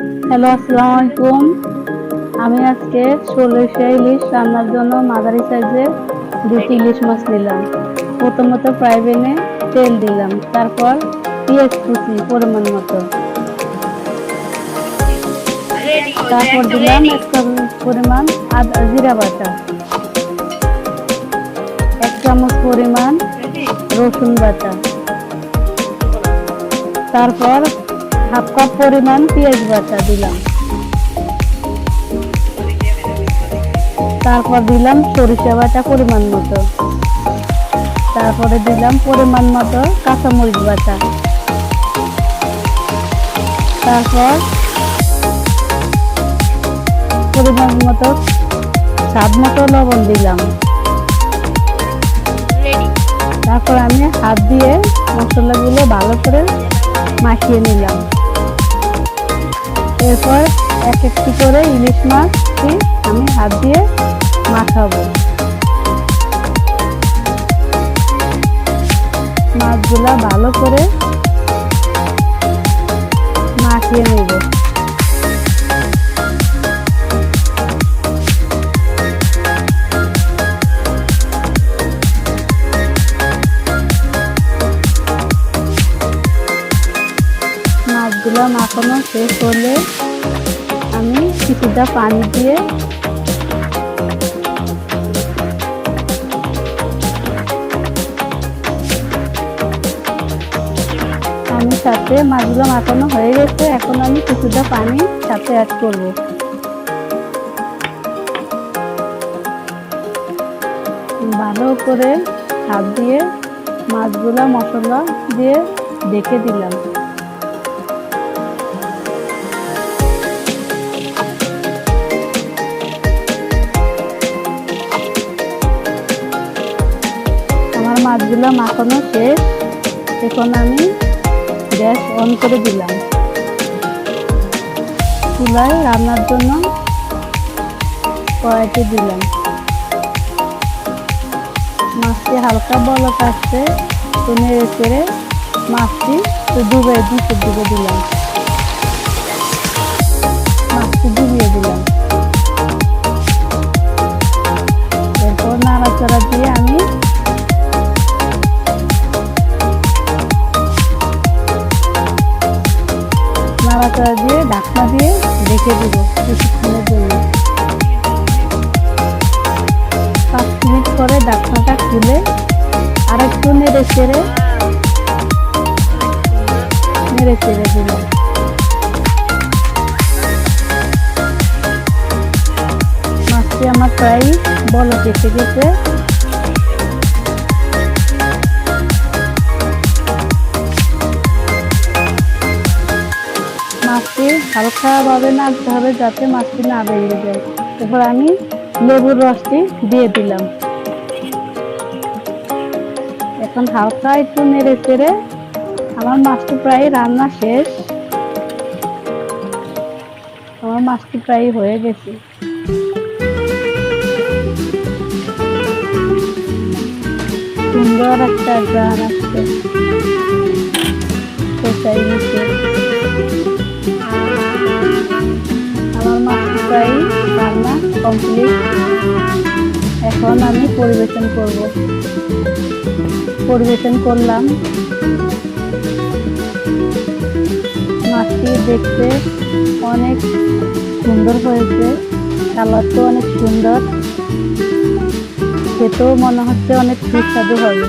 Hello, আসসালামু আলাইকুম। আমি আজকে সরিষা ইলিশ রান্নার জন্য মাঝারি সাইজের দুটি ইলিশ মাছ নিলাম। প্রথমত ফ্রাই প্যানে তেল দিলাম, তারপর পেঁয়াজ কুচি পরিমাণ মতো, তারপর দিলাম এক চামচ পরিমাণ আদা জিরা বাটা, এক চামচ পরিমাণ রসুন বাটা, তারপর হাফ কাপ পরিমাণ পেঁয়াজ বাটা দিলাম, তারপর দিলাম সরিষা বাটা পরিমাণ মতো, তারপরে দিলাম পরিমাণ মতো কাঁচামরিচ বাটা, তারপর পরিমাণ মতো স্বাদ মতো লবণ দিলাম। তারপর আমি হাত দিয়ে মশলাগুলো ভালো করে মাখিয়ে নিলাম। এরপর এক একটি করে ইলিশ মাছটি আমি হাত দিয়ে মাখাবো। মাছগুলা ভালো করে মাখিয়ে নেব। মাছগুলো মাখানো শেষ হলে আমি কিছুটা পানি দিয়ে সাথে মাছগুলো মাখানো হয়ে গেছে। এখন আমি কিছুটা পানি সাথে অ্যাড করব। ভালো করে হাত দিয়ে মাছগুলো মশলা দিয়ে ঢেকে দিলাম। আমার মাছগুলো মাখানো শেষ। এখন আমি গ্যাস অন করে দিলাম। চুলায় রান্নার জন্য কড়াইতে দিলাম। মাছটি হালকা বলক আসছে, নেড়ে চেড়ে মাছটি ডুবে দিকে দিলাম। মাছটি ডুবিয়ে দিলাম। এরপর নাড়াচাড়া দিয়ে আমি নাড়াচাড়া দিয়ে ঢাকনা দিয়ে রেখে দেবো কিছুক্ষণের জন্য। 5 মিনিট পরে ঢাকনাটা খুলে আরেকটু নেড়ে চেড়ে দিলাম। মাছটি আমার প্রায় বলক এসে গেছে। মাছটি হালকাভাবে নাড়তে হবে যাতে মাছটি না বেরিয়ে যায়। এরপর আমি লেবুর রসটি দিয়ে দিলাম। এখন হালকা একটু নেড়ে চেড়ে আমার মাছটি প্রায় রান্না শেষ। আমার মাছটি প্রায় হয়ে গেছে। সুন্দর একটা গান আসছে। আমার মাছটি প্রায় রান্না কমপ্লিট। এখন আমি পরিবেশন করলাম। মাছটি দেখতে অনেক সুন্দর হয়েছে, কালারটাও অনেক সুন্দর, খেতেও মনে হচ্ছে অনেক সুস্বাদু হবে।